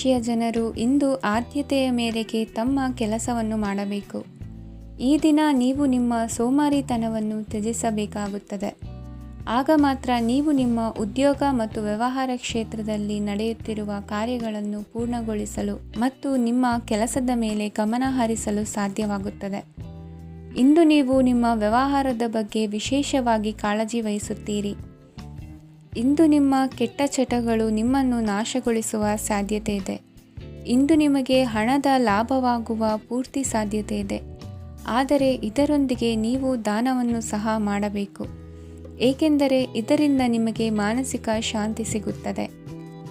ರಾಶಿಯ ಜನರು ಇಂದು ಆದ್ಯತೆಯ ಮೇರೆಗೆ ತಮ್ಮ ಕೆಲಸವನ್ನು ಮಾಡಬೇಕು. ಈ ದಿನ ನೀವು ನಿಮ್ಮ ಸೋಮಾರಿತನವನ್ನು ತ್ಯಜಿಸಬೇಕಾಗುತ್ತದೆ. ಆಗ ಮಾತ್ರ ನೀವು ನಿಮ್ಮ ಉದ್ಯೋಗ ಮತ್ತು ವ್ಯವಹಾರ ಕ್ಷೇತ್ರದಲ್ಲಿ ನಡೆಯುತ್ತಿರುವ ಕಾರ್ಯಗಳನ್ನು ಪೂರ್ಣಗೊಳಿಸಲು ಮತ್ತು ನಿಮ್ಮ ಕೆಲಸದ ಮೇಲೆ ಗಮನ ಹರಿಸಲು ಸಾಧ್ಯವಾಗುತ್ತದೆ. ಇಂದು ನೀವು ನಿಮ್ಮ ವ್ಯವಹಾರದ ಬಗ್ಗೆ ವಿಶೇಷವಾಗಿ ಕಾಳಜಿ ವಹಿಸುತ್ತೀರಿ. ಇಂದು ನಿಮ್ಮ ಕೆಟ್ಟ ಚಟಗಳು ನಿಮ್ಮನ್ನು ನಾಶಗೊಳಿಸುವ ಸಾಧ್ಯತೆ ಇದೆ. ಇಂದು ನಿಮಗೆ ಹಣದ ಲಾಭವಾಗುವ ಪೂರ್ತಿ ಸಾಧ್ಯತೆ ಇದೆ. ಆದರೆ ಇದರೊಂದಿಗೆ ನೀವು ದಾನವನ್ನು ಸಹ ಮಾಡಬೇಕು, ಏಕೆಂದರೆ ಇದರಿಂದ ನಿಮಗೆ ಮಾನಸಿಕ ಶಾಂತಿ ಸಿಗುತ್ತದೆ.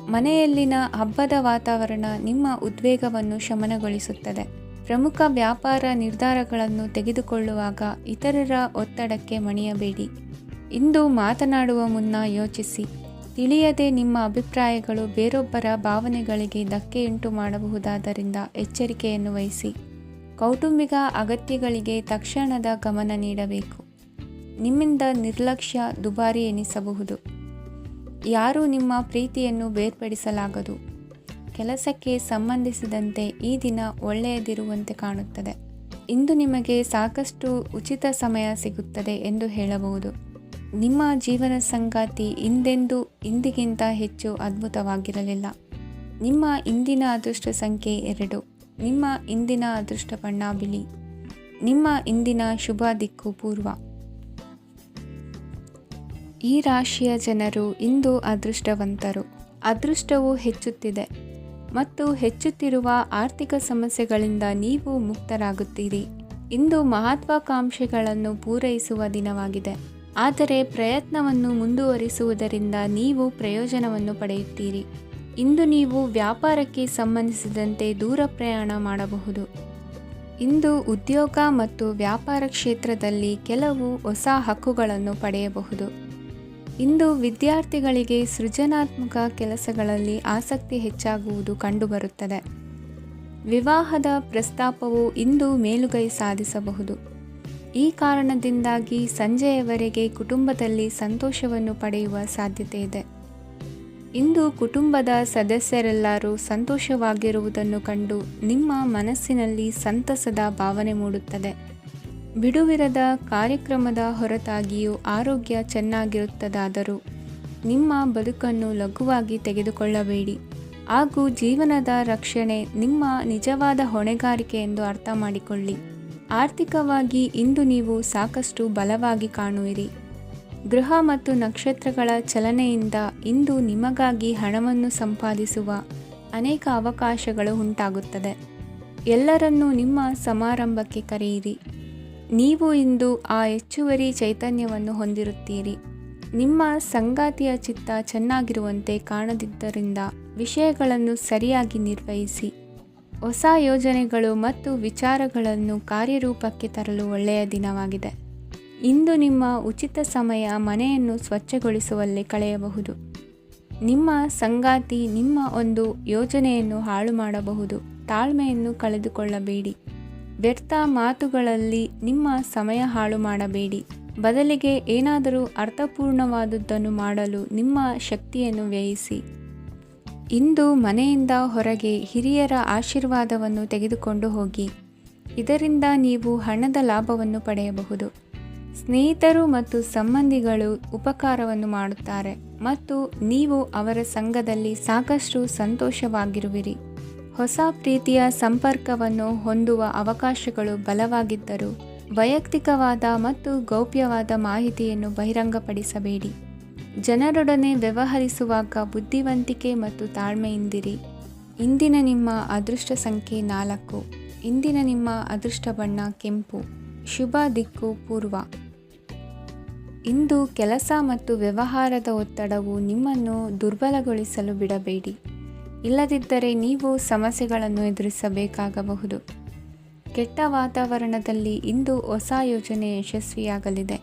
ಮನೆಯಲ್ಲಿನ ಹಬ್ಬದ ವಾತಾವರಣ ನಿಮ್ಮ ಉದ್ವೇಗವನ್ನು ಶಮನಗೊಳಿಸುತ್ತದೆ. ಪ್ರಮುಖ ವ್ಯಾಪಾರ ನಿರ್ಧಾರಗಳನ್ನು ತೆಗೆದುಕೊಳ್ಳುವಾಗ ಇತರರ ಒತ್ತಡಕ್ಕೆ ಮಣಿಯಬೇಡಿ. ಇಂದು ಮಾತನಾಡುವ ಮುನ್ನ ಯೋಚಿಸಿ. ತಿಳಿಯದೆ ನಿಮ್ಮ ಅಭಿಪ್ರಾಯಗಳು ಬೇರೊಬ್ಬರ ಭಾವನೆಗಳಿಗೆ ಧಕ್ಕೆಯುಂಟು ಮಾಡಬಹುದಾದ್ದರಿಂದ ಎಚ್ಚರಿಕೆಯನ್ನು ವಹಿಸಿ. ಕೌಟುಂಬಿಕ ಅಗತ್ಯಗಳಿಗೆ ತಕ್ಷಣದ ಗಮನ ನೀಡಬೇಕು. ನಿಮ್ಮಿಂದ ನಿರ್ಲಕ್ಷ್ಯ ದುಬಾರಿ ಎನಿಸಬಹುದು. ಯಾರೂ ನಿಮ್ಮ ಪ್ರೀತಿಯನ್ನು ಬೇರ್ಪಡಿಸಲಾಗದು. ಕೆಲಸಕ್ಕೆ ಸಂಬಂಧಿಸಿದಂತೆ ಈ ದಿನ ಒಳ್ಳೆಯದಿರುವಂತೆ ಕಾಣುತ್ತದೆ. ಇಂದು ನಿಮಗೆ ಸಾಕಷ್ಟು ಉಚಿತ ಸಮಯ ಸಿಗುತ್ತದೆ ಎಂದು ಹೇಳಬಹುದು. ನಿಮ್ಮ ಜೀವನ ಸಂಗಾತಿ ಇಂದಿಗಿಂತ ಹೆಚ್ಚು ಅದ್ಭುತವಾಗಿರಲಿಲ್ಲ. ನಿಮ್ಮ ಇಂದಿನ ಅದೃಷ್ಟ ಸಂಖ್ಯೆ 2. ನಿಮ್ಮ ಇಂದಿನ ಅದೃಷ್ಟ ಬಣ್ಣ ಬಿಳಿ. ನಿಮ್ಮ ಇಂದಿನ ಶುಭ ದಿಕ್ಕು ಪೂರ್ವ. ಈ ರಾಶಿಯ ಜನರು ಇಂದು ಅದೃಷ್ಟವಂತರು. ಅದೃಷ್ಟವು ಹೆಚ್ಚುತ್ತಿದೆ ಮತ್ತು ಹೆಚ್ಚುತ್ತಿರುವ ಆರ್ಥಿಕ ಸಮಸ್ಯೆಗಳಿಂದ ನೀವು ಮುಕ್ತರಾಗುತ್ತೀರಿ. ಇಂದು ಮಹತ್ವಾಕಾಂಕ್ಷೆಗಳನ್ನು ಪೂರೈಸುವ ದಿನವಾಗಿದೆ. ಆದರೆ ಪ್ರಯತ್ನವನ್ನು ಮುಂದುವರಿಸುವುದರಿಂದ ನೀವು ಪ್ರಯೋಜನವನ್ನು ಪಡೆಯುತ್ತೀರಿ. ಇಂದು ನೀವು ವ್ಯಾಪಾರಕ್ಕೆ ಸಂಬಂಧಿಸಿದಂತೆ ದೂರ ಪ್ರಯಾಣ ಮಾಡಬಹುದು. ಇಂದು ಉದ್ಯೋಗ ಮತ್ತು ವ್ಯಾಪಾರ ಕ್ಷೇತ್ರದಲ್ಲಿ ಕೆಲವು ಹೊಸ ಹಕ್ಕುಗಳನ್ನು ಪಡೆಯಬಹುದು. ಇಂದು ವಿದ್ಯಾರ್ಥಿಗಳಿಗೆ ಸೃಜನಾತ್ಮಕ ಕೆಲಸಗಳಲ್ಲಿ ಆಸಕ್ತಿ ಹೆಚ್ಚಾಗುವುದು ಕಂಡುಬರುತ್ತದೆ. ವಿವಾಹದ ಪ್ರಸ್ತಾಪವು ಇಂದು ಮೇಲುಗೈ ಸಾಧಿಸಬಹುದು. ಈ ಕಾರಣದಿಂದಾಗಿ ಸಂಜೆಯವರೆಗೆ ಕುಟುಂಬದಲ್ಲಿ ಸಂತೋಷವನ್ನು ಪಡೆಯುವ ಸಾಧ್ಯತೆ ಇದೆ. ಇಂದು ಕುಟುಂಬದ ಸದಸ್ಯರೆಲ್ಲರೂ ಸಂತೋಷವಾಗಿರುವುದನ್ನು ಕಂಡು ನಿಮ್ಮ ಮನಸ್ಸಿನಲ್ಲಿ ಸಂತಸದ ಭಾವನೆ ಮೂಡುತ್ತದೆ. ಬಿಡುವಿರದ ಕಾರ್ಯಕ್ರಮದ ಹೊರತಾಗಿಯೂ ಆರೋಗ್ಯ ಚೆನ್ನಾಗಿರುತ್ತದಾದರೂ ನಿಮ್ಮ ಬದುಕನ್ನು ಲಘುವಾಗಿ ತೆಗೆದುಕೊಳ್ಳಬೇಡಿ ಹಾಗೂ ಜೀವನದ ರಕ್ಷಣೆ ನಿಮ್ಮ ನಿಜವಾದ ಹೊಣೆಗಾರಿಕೆ ಎಂದು ಅರ್ಥ ಮಾಡಿಕೊಳ್ಳಿ. ಆರ್ಥಿಕವಾಗಿ ಇಂದು ನೀವು ಸಾಕಷ್ಟು ಬಲವಾಗಿ ಕಾಣುವಿರಿ. ಗ್ರಹ ಮತ್ತು ನಕ್ಷತ್ರಗಳ ಚಲನೆಯಿಂದ ಇಂದು ನಿಮಗಾಗಿ ಹಣವನ್ನು ಸಂಪಾದಿಸುವ ಅನೇಕ ಅವಕಾಶಗಳು ಉಂಟಾಗುತ್ತದೆ. ಎಲ್ಲರನ್ನೂ ನಿಮ್ಮ ಸಮಾರಂಭಕ್ಕೆ ಕರೆಯಿರಿ. ನೀವು ಇಂದು ಆ ಹೆಚ್ಚುವರಿ ಚೈತನ್ಯವನ್ನು ಹೊಂದಿರುತ್ತೀರಿ. ನಿಮ್ಮ ಸಂಗಾತಿಯ ಚಿತ್ತ ಚೆನ್ನಾಗಿರುವಂತೆ ಕಾಣದಿದ್ದರಿಂದ ವಿಷಯಗಳನ್ನು ಸರಿಯಾಗಿ ನಿರ್ವಹಿಸಿ. ಹೊಸ ಯೋಜನೆಗಳು ಮತ್ತು ವಿಚಾರಗಳನ್ನು ಕಾರ್ಯರೂಪಕ್ಕೆ ತರಲು ಒಳ್ಳೆಯ ದಿನವಾಗಿದೆ. ಇಂದು ನಿಮ್ಮ ಉಚಿತ ಸಮಯ ಮನೆಯನ್ನು ಸ್ವಚ್ಛಗೊಳಿಸುವಲ್ಲಿ ಕಳೆಯಬಹುದು. ನಿಮ್ಮ ಸಂಗಾತಿ ನಿಮ್ಮ ಒಂದು ಯೋಜನೆಯನ್ನು ಹಾಳು ಮಾಡಬಹುದು. ತಾಳ್ಮೆಯನ್ನು ಕಳೆದುಕೊಳ್ಳಬೇಡಿ. ವ್ಯರ್ಥ ಮಾತುಗಳಲ್ಲಿ ನಿಮ್ಮ ಸಮಯ ಹಾಳು ಮಾಡಬೇಡಿ. ಬದಲಿಗೆ ಏನಾದರೂ ಅರ್ಥಪೂರ್ಣವಾದುದನ್ನು ಮಾಡಲು ನಿಮ್ಮ ಶಕ್ತಿಯನ್ನು ವ್ಯಯಿಸಿ. ಇಂದು ಮನೆಯಿಂದ ಹೊರಗೆ ಹಿರಿಯರ ಆಶೀರ್ವಾದವನ್ನು ತೆಗೆದುಕೊಂಡು ಹೋಗಿ. ಇದರಿಂದ ನೀವು ಹಣದ ಲಾಭವನ್ನು ಪಡೆಯಬಹುದು. ಸ್ನೇಹಿತರು ಮತ್ತು ಸಂಬಂಧಿಗಳು ಉಪಕಾರವನ್ನು ಮಾಡುತ್ತಾರೆ ಮತ್ತು ನೀವು ಅವರ ಸಂಘದಲ್ಲಿ ಸಾಕಷ್ಟು ಸಂತೋಷವಾಗಿರುವಿರಿ. ಹೊಸ ಪ್ರೀತಿಯ ಸಂಪರ್ಕವನ್ನು ಹೊಂದುವ ಅವಕಾಶಗಳು ಬಲವಾಗಿದ್ದರೂ ವೈಯಕ್ತಿಕವಾದ ಮತ್ತು ಗೌಪ್ಯವಾದ ಮಾಹಿತಿಯನ್ನು ಬಹಿರಂಗಪಡಿಸಬೇಡಿ. ಜನರೊಡನೆ ವ್ಯವಹರಿಸುವಾಗ ಬುದ್ಧಿವಂತಿಕೆ ಮತ್ತು ತಾಳ್ಮೆಯಿಂದಿರಿ. ಇಂದಿನ ನಿಮ್ಮ ಅದೃಷ್ಟ ಸಂಖ್ಯೆ 4. ಇಂದಿನ ನಿಮ್ಮ ಅದೃಷ್ಟ ಬಣ್ಣ ಕೆಂಪು. ಶುಭ ದಿಕ್ಕು ಪೂರ್ವ. ಇಂದು ಕೆಲಸ ಮತ್ತು ವ್ಯವಹಾರದ ಒತ್ತಡವು ನಿಮ್ಮನ್ನು ದುರ್ಬಲಗೊಳಿಸಲು ಬಿಡಬೇಡಿ. ಇಲ್ಲದಿದ್ದರೆ ನೀವು ಸಮಸ್ಯೆಗಳನ್ನು ಎದುರಿಸಬೇಕಾಗಬಹುದು. ಕೆಟ್ಟ ವಾತಾವರಣದಲ್ಲಿ ಇಂದು ಹೊಸ ಯೋಜನೆ ಯಶಸ್ವಿಯಾಗಲಿದೆ.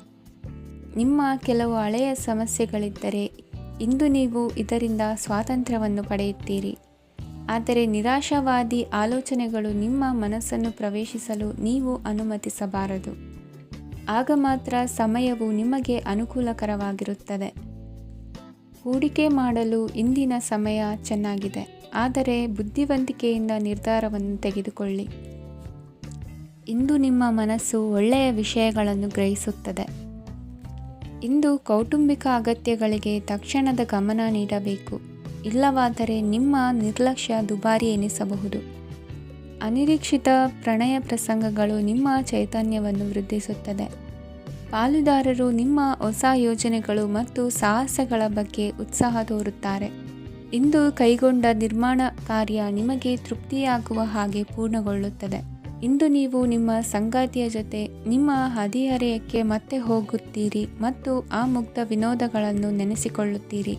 ನಿಮ್ಮ ಕೆಲವು ಹಳೆಯ ಸಮಸ್ಯೆಗಳಿದ್ದರೆ ಇಂದು ನೀವು ಇದರಿಂದ ಸ್ವಾತಂತ್ರ್ಯವನ್ನು ಪಡೆಯುತ್ತೀರಿ. ಆದರೆ ನಿರಾಶಾವಾದಿ ಆಲೋಚನೆಗಳು ನಿಮ್ಮ ಮನಸ್ಸನ್ನು ಪ್ರವೇಶಿಸಲು ನೀವು ಅನುಮತಿಸಬಾರದು. ಆಗ ಮಾತ್ರ ಸಮಯವು ನಿಮಗೆ ಅನುಕೂಲಕರವಾಗಿರುತ್ತದೆ. ಹೂಡಿಕೆ ಮಾಡಲು ಇಂದಿನ ಸಮಯ ಚೆನ್ನಾಗಿದೆ, ಆದರೆ ಬುದ್ಧಿವಂತಿಕೆಯಿಂದ ನಿರ್ಧಾರವನ್ನು ತೆಗೆದುಕೊಳ್ಳಿ. ಇಂದು ನಿಮ್ಮ ಮನಸ್ಸು ಒಳ್ಳೆಯ ವಿಷಯಗಳನ್ನು ಗ್ರಹಿಸುತ್ತದೆ. ಇಂದು ಕೌಟುಂಬಿಕ ಅಗತ್ಯಗಳಿಗೆ ತಕ್ಷಣದ ಗಮನ ನೀಡಬೇಕು, ಇಲ್ಲವಾದರೆ ನಿಮ್ಮ ನಿರ್ಲಕ್ಷ್ಯ ದುಬಾರಿ ಎನಿಸಬಹುದು. ಅನಿರೀಕ್ಷಿತ ಪ್ರಣಯ ಪ್ರಸಂಗಗಳು ನಿಮ್ಮ ಚೈತನ್ಯವನ್ನು ವೃದ್ಧಿಸುತ್ತದೆ. ಪಾಲುದಾರರು ನಿಮ್ಮ ಹೊಸ ಯೋಜನೆಗಳು ಮತ್ತು ಸಾಹಸಗಳ ಬಗ್ಗೆ ಉತ್ಸಾಹ ತೋರುತ್ತಾರೆ. ಇಂದು ಕೈಗೊಂಡ ನಿರ್ಮಾಣ ಕಾರ್ಯ ನಿಮಗೆ ತೃಪ್ತಿಯಾಗುವ ಹಾಗೆ ಪೂರ್ಣಗೊಳ್ಳುತ್ತದೆ. ಇಂದು ನೀವು ನಿಮ್ಮ ಸಂಗಾತಿಯ ಜೊತೆ ನಿಮ್ಮ ಹದಿಹರೆಯಕ್ಕೆ ಮತ್ತೆ ಹೋಗುತ್ತೀರಿ ಮತ್ತು ಆ ಮುಗ್ಧ ವಿನೋದಗಳನ್ನು ನೆನೆಸಿಕೊಳ್ಳುತ್ತೀರಿ.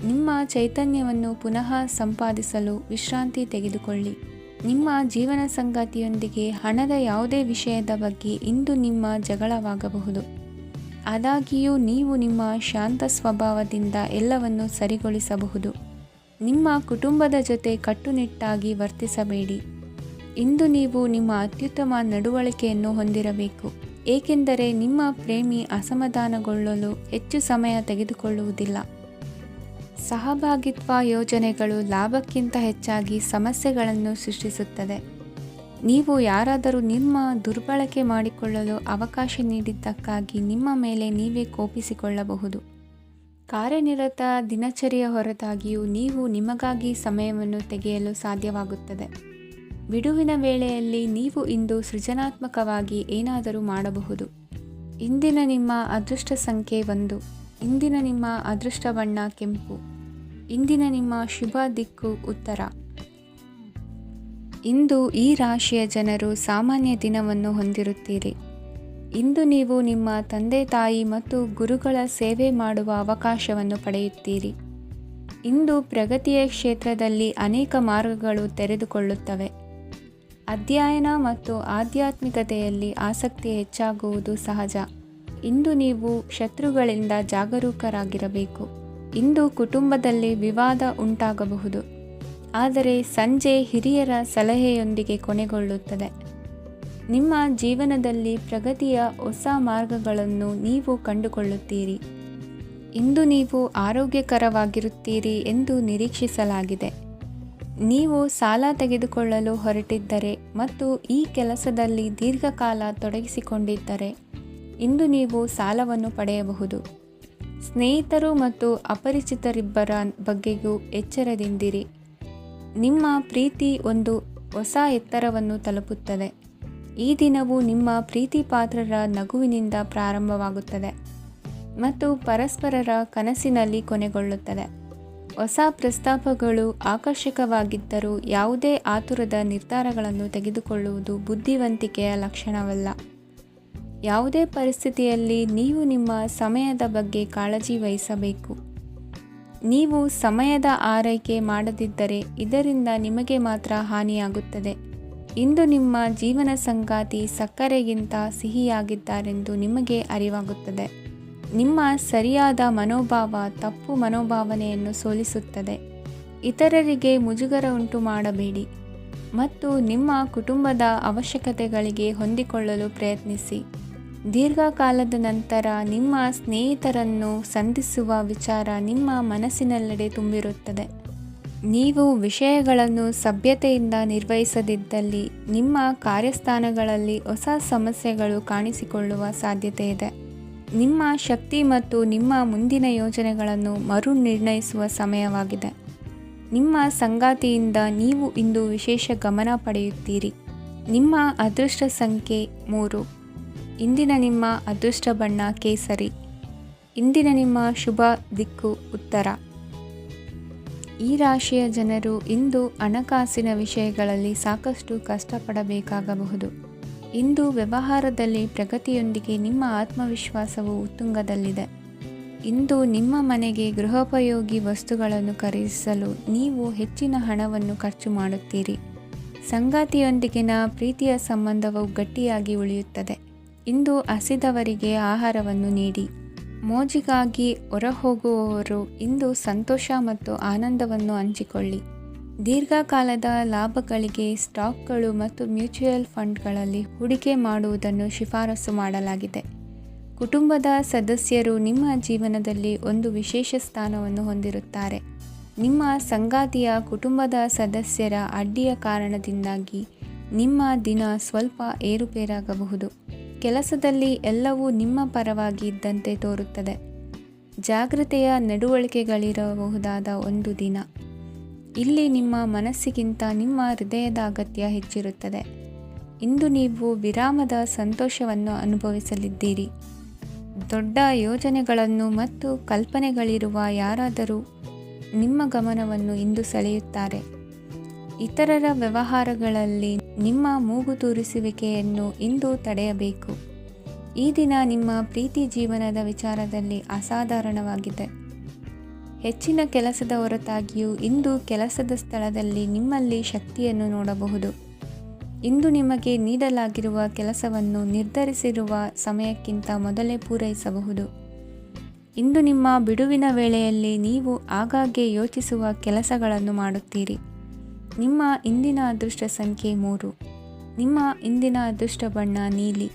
ನಿಮ್ಮ ಚೈತನ್ಯವನ್ನು ಪುನಃ ಸಂಪಾದಿಸಲು ವಿಶ್ರಾಂತಿ ತೆಗೆದುಕೊಳ್ಳಿ. ನಿಮ್ಮ ಜೀವನ ಸಂಗಾತಿಯೊಂದಿಗೆ ಹಣದ ಯಾವುದೇ ವಿಷಯದ ಬಗ್ಗೆ ಇಂದು ನಿಮ್ಮ ಜಗಳವಾಗಬಹುದು. ಆದಾಗ್ಯೂ ನೀವು ನಿಮ್ಮ ಶಾಂತ ಸ್ವಭಾವದಿಂದ ಎಲ್ಲವನ್ನು ಸರಿಗೊಳಿಸಬಹುದು. ನಿಮ್ಮ ಕುಟುಂಬದ ಜೊತೆ ಕಟ್ಟುನಿಟ್ಟಾಗಿ ವರ್ತಿಸಬೇಡಿ. ಇಂದು ನೀವು ನಿಮ್ಮ ಅತ್ಯುತ್ತಮ ನಡವಳಿಕೆಯನ್ನು ಹೊಂದಿರಬೇಕು, ಏಕೆಂದರೆ ನಿಮ್ಮ ಪ್ರೇಮಿ ಅಸಮಾಧಾನಗೊಳ್ಳಲು ಹೆಚ್ಚು ಸಮಯ ತೆಗೆದುಕೊಳ್ಳುವುದಿಲ್ಲ. ಸಹಭಾಗಿತ್ವ ಯೋಜನೆಗಳು ಲಾಭಕ್ಕಿಂತ ಹೆಚ್ಚಾಗಿ ಸಮಸ್ಯೆಗಳನ್ನು ಸೃಷ್ಟಿಸುತ್ತದೆ. ನೀವು ಯಾರಾದರೂ ನಿಮ್ಮ ದುರ್ಬಳಕೆ ಮಾಡಿಕೊಳ್ಳಲು ಅವಕಾಶ ನೀಡಿದ್ದಕ್ಕಾಗಿ ನಿಮ್ಮ ಮೇಲೆ ನೀವೇ ಕೋಪಿಸಿಕೊಳ್ಳಬಹುದು. ಕಾರ್ಯನಿರತ ದಿನಚರಿಯ ಹೊರತಾಗಿಯೂ ನೀವು ನಿಮಗಾಗಿ ಸಮಯವನ್ನು ತೆಗೆಯಲು ಸಾಧ್ಯವಾಗುತ್ತದೆ. ಬಿಡುವಿನ ವೇಳೆಯಲ್ಲಿ ನೀವು ಇಂದು ಸೃಜನಾತ್ಮಕವಾಗಿ ಏನಾದರೂ ಮಾಡಬಹುದು. ಇಂದಿನ ನಿಮ್ಮ ಅದೃಷ್ಟ ಸಂಖ್ಯೆ 1. ಇಂದಿನ ನಿಮ್ಮ ಅದೃಷ್ಟ ಬಣ್ಣ ಕೆಂಪು. ಇಂದಿನ ನಿಮ್ಮ ಶುಭ ದಿಕ್ಕು ಉತ್ತರ. ಇಂದು ಈ ರಾಶಿಯ ಜನರು ಸಾಮಾನ್ಯ ದಿನವನ್ನು ಹೊಂದಿರುತ್ತೀರಿ. ಇಂದು ನೀವು ನಿಮ್ಮ ತಂದೆ ತಾಯಿ ಮತ್ತು ಗುರುಗಳ ಸೇವೆ ಮಾಡುವ ಅವಕಾಶವನ್ನು ಪಡೆಯುತ್ತೀರಿ. ಇಂದು ಪ್ರಗತಿಯ ಕ್ಷೇತ್ರದಲ್ಲಿ ಅನೇಕ ಮಾರ್ಗಗಳು ತೆರೆದುಕೊಳ್ಳುತ್ತವೆ. ಅಧ್ಯಯನ ಮತ್ತು ಆಧ್ಯಾತ್ಮಿಕತೆಯಲ್ಲಿ ಆಸಕ್ತಿ ಹೆಚ್ಚಾಗುವುದು ಸಹಜ. ಇಂದು ನೀವು ಶತ್ರುಗಳಿಂದ ಜಾಗರೂಕರಾಗಿರಬೇಕು. ಇಂದು ಕುಟುಂಬದಲ್ಲಿ ವಿವಾದ ಉಂಟಾಗಬಹುದು, ಆದರೆ ಸಂಜೆ ಹಿರಿಯರ ಸಲಹೆಯೊಂದಿಗೆ ಕೊನೆಗೊಳ್ಳುತ್ತದೆ. ನಿಮ್ಮ ಜೀವನದಲ್ಲಿ ಪ್ರಗತಿಯ ಹೊಸ ಮಾರ್ಗಗಳನ್ನು ನೀವು ಕಂಡುಕೊಳ್ಳುತ್ತೀರಿ. ಇಂದು ನೀವು ಆರೋಗ್ಯಕರವಾಗಿರುತ್ತೀರಿ ಎಂದು ನಿರೀಕ್ಷಿಸಲಾಗಿದೆ. ನೀವು ಸಾಲ ತೆಗೆದುಕೊಳ್ಳಲು ಹೊರಟಿದ್ದರೆ ಮತ್ತು ಈ ಕೆಲಸದಲ್ಲಿ ದೀರ್ಘಕಾಲ ತೊಡಗಿಸಿಕೊಂಡಿದ್ದರೆ ಇಂದು ನೀವು ಸಾಲವನ್ನು ಪಡೆಯಬಹುದು. ಸ್ನೇಹಿತರು ಮತ್ತು ಅಪರಿಚಿತರಿಬ್ಬರ ಬಗ್ಗೆಯೂ ಎಚ್ಚರದಿಂದಿರಿ. ನಿಮ್ಮ ಪ್ರೀತಿ ಒಂದು ಹೊಸ ಎತ್ತರವನ್ನು ತಲುಪುತ್ತದೆ. ಈ ದಿನವು ನಿಮ್ಮ ಪ್ರೀತಿ ಪಾತ್ರರ ನಗುವಿನಿಂದ ಪ್ರಾರಂಭವಾಗುತ್ತದೆ ಮತ್ತು ಪರಸ್ಪರರ ಕನಸಿನಲ್ಲಿ ಕೊನೆಗೊಳ್ಳುತ್ತದೆ. ಹೊಸ ಪ್ರಸ್ತಾಪಗಳು ಆಕರ್ಷಕವಾಗಿದ್ದರೂ ಯಾವುದೇ ಆತುರದ ನಿರ್ಧಾರಗಳನ್ನು ತೆಗೆದುಕೊಳ್ಳುವುದು ಬುದ್ಧಿವಂತಿಕೆಯ ಲಕ್ಷಣವಲ್ಲ. ಯಾವುದೇ ಪರಿಸ್ಥಿತಿಯಲ್ಲಿ ನೀವು ನಿಮ್ಮ ಸಮಯದ ಬಗ್ಗೆ ಕಾಳಜಿ ವಹಿಸಬೇಕು. ನೀವು ಸಮಯದ ಆರೈಕೆ ಮಾಡದಿದ್ದರೆ ಇದರಿಂದ ನಿಮಗೆ ಮಾತ್ರ ಹಾನಿಯಾಗುತ್ತದೆ. ಇಂದು ನಿಮ್ಮ ಜೀವನ ಸಂಗಾತಿ ಸಕ್ಕರೆಗಿಂತ ಸಿಹಿಯಾಗಿದ್ದಾರೆಂದು ನಿಮಗೆ ಅರಿವಾಗುತ್ತದೆ. ನಿಮ್ಮ ಸರಿಯಾದ ಮನೋಭಾವ ತಪ್ಪು ಮನೋಭಾವನೆಯನ್ನು ಸೋಲಿಸುತ್ತದೆ. ಇತರರಿಗೆ ಮುಜುಗರ ಉಂಟು ಮಾಡಬೇಡಿ ಮತ್ತು ನಿಮ್ಮ ಕುಟುಂಬದ ಅವಶ್ಯಕತೆಗಳಿಗೆ ಹೊಂದಿಕೊಳ್ಳಲು ಪ್ರಯತ್ನಿಸಿ. ದೀರ್ಘಕಾಲದ ನಂತರ ನಿಮ್ಮ ಸ್ನೇಹಿತರನ್ನು ಸಂಧಿಸುವ ವಿಚಾರ ನಿಮ್ಮ ಮನಸ್ಸಿನೆಲ್ಲೆಡೆ ತುಂಬಿರುತ್ತದೆ. ನೀವು ವಿಷಯಗಳನ್ನು ಸಭ್ಯತೆಯಿಂದ ನಿರ್ವಹಿಸದಿದ್ದಲ್ಲಿ ನಿಮ್ಮ ಕಾರ್ಯಸ್ಥಾನಗಳಲ್ಲಿ ಹೊಸ ಸಮಸ್ಯೆಗಳು ಕಾಣಿಸಿಕೊಳ್ಳುವ ಸಾಧ್ಯತೆ ಇದೆ. ನಿಮ್ಮ ಶಕ್ತಿ ಮತ್ತು ನಿಮ್ಮ ಮುಂದಿನ ಯೋಜನೆಗಳನ್ನು ಮರು ನಿರ್ಣಯಿಸುವ ಸಮಯವಾಗಿದೆ. ನಿಮ್ಮ ಸಂಗಾತಿಯಿಂದ ನೀವು ಇಂದು ವಿಶೇಷ ಗಮನ ಪಡೆಯುತ್ತೀರಿ. ನಿಮ್ಮ ಅದೃಷ್ಟ ಸಂಖ್ಯೆ 3. ಇಂದಿನ ನಿಮ್ಮ ಅದೃಷ್ಟ ಬಣ್ಣ ಕೇಸರಿ. ಇಂದಿನ ನಿಮ್ಮ ಶುಭ ದಿಕ್ಕು ಉತ್ತರ. ಈ ರಾಶಿಯ ಜನರು ಇಂದು ಹಣಕಾಸಿನ ವಿಷಯಗಳಲ್ಲಿ ಸಾಕಷ್ಟು ಕಷ್ಟಪಡಬೇಕಾಗಬಹುದು. ಇಂದು ವ್ಯವಹಾರದಲ್ಲಿ ಪ್ರಗತಿಯೊಂದಿಗೆ ನಿಮ್ಮ ಆತ್ಮವಿಶ್ವಾಸವು ಉತ್ತುಂಗದಲ್ಲಿದೆ. ಇಂದು ನಿಮ್ಮ ಮನೆಗೆ ಗೃಹೋಪಯೋಗಿ ವಸ್ತುಗಳನ್ನು ಖರೀದಿಸಲು ನೀವು ಹೆಚ್ಚಿನ ಹಣವನ್ನು ಖರ್ಚು ಮಾಡುತ್ತೀರಿ. ಸಂಗಾತಿಯೊಂದಿಗಿನ ಪ್ರೀತಿಯ ಸಂಬಂಧವು ಗಟ್ಟಿಯಾಗಿ ಉಳಿಯುತ್ತದೆ. ಇಂದು ಹಸಿದವರಿಗೆ ಆಹಾರವನ್ನು ನೀಡಿ. ಮೋಜಿಗಾಗಿ ಹೊರಹೋಗುವವರು ಇಂದು ಸಂತೋಷ ಮತ್ತು ಆನಂದವನ್ನು ಹಂಚಿಕೊಳ್ಳಿ. ದೀರ್ಘಕಾಲದ ಲಾಭಗಳಿಗೆ ಸ್ಟಾಕ್ಗಳು ಮತ್ತು ಮ್ಯೂಚುವಲ್ ಫಂಡ್ಗಳಲ್ಲಿ ಹೂಡಿಕೆ ಮಾಡುವುದನ್ನು ಶಿಫಾರಸು ಮಾಡಲಾಗಿದೆ. ಕುಟುಂಬದ ಸದಸ್ಯರು ನಿಮ್ಮ ಜೀವನದಲ್ಲಿ ಒಂದು ವಿಶೇಷ ಸ್ಥಾನವನ್ನು ಹೊಂದಿರುತ್ತಾರೆ. ನಿಮ್ಮ ಸಂಗಾತಿಯ ಕುಟುಂಬದ ಸದಸ್ಯರ ಅಡ್ಡಿಯ ಕಾರಣದಿಂದಾಗಿ ನಿಮ್ಮ ದಿನ ಸ್ವಲ್ಪ ಏರುಪೇರಾಗಬಹುದು. ಕೆಲಸದಲ್ಲಿ ಎಲ್ಲವೂ ನಿಮ್ಮ ಪರವಾಗಿ ಇದ್ದಂತೆ ತೋರುತ್ತದೆ. ಜಾಗ್ರತೆಯ ನಡವಳಿಕೆಗಳಿರಬಹುದಾದ ಒಂದು ದಿನ. ಇಲ್ಲಿ ನಿಮ್ಮ ಮನಸ್ಸಿಗಿಂತ ನಿಮ್ಮ ಹೃದಯದ ಅಗತ್ಯ ಹೆಚ್ಚಿರುತ್ತದೆ. ಇಂದು ನೀವು ವಿರಾಮದ ಸಂತೋಷವನ್ನು ಅನುಭವಿಸಲಿದ್ದೀರಿ. ದೊಡ್ಡ ಯೋಜನೆಗಳನ್ನು ಮತ್ತು ಕಲ್ಪನೆಗಳಿರುವ ಯಾರಾದರೂ ನಿಮ್ಮ ಗಮನವನ್ನು ಇಂದು ಸೆಳೆಯುತ್ತಾರೆ. ಇತರರ ವ್ಯವಹಾರಗಳಲ್ಲಿ ನಿಮ್ಮ ಮೂಗು ತೂರಿಸುವಿಕೆಯನ್ನು ಇಂದು ತಡೆಯಬೇಕು. ಈ ದಿನ ನಿಮ್ಮ ಪ್ರೀತಿ ಜೀವನದ ವಿಚಾರದಲ್ಲಿ ಅಸಾಧಾರಣವಾಗಿದೆ. ಹೆಚ್ಚಿನ ಕೆಲಸದ ಹೊರತಾಗಿಯೂ ಇಂದು ಕೆಲಸದ ಸ್ಥಳದಲ್ಲಿ ನಿಮ್ಮಲ್ಲಿ ಶಕ್ತಿಯನ್ನು ನೋಡಬಹುದು. ಇಂದು ನಿಮಗೆ ನೀಡಲಾಗಿರುವ ಕೆಲಸವನ್ನು ನಿರ್ಧರಿಸಿರುವ ಸಮಯಕ್ಕಿಂತ ಮೊದಲೇ ಪೂರೈಸಬಹುದು. ಇಂದು ನಿಮ್ಮ ಬಿಡುವಿನ ವೇಳೆಯಲ್ಲಿ ನೀವು ಆಗಾಗ್ಗೆ ಯೋಚಿಸುವ ಕೆಲಸಗಳನ್ನು ಮಾಡುತ್ತೀರಿ. ನಿಮ್ಮ ಇಂದಿನ ಅದೃಷ್ಟ ಸಂಖ್ಯೆ 3. ನಿಮ್ಮ ಇಂದಿನ ಅದೃಷ್ಟ ಬಣ್ಣ ನೀಲಿ.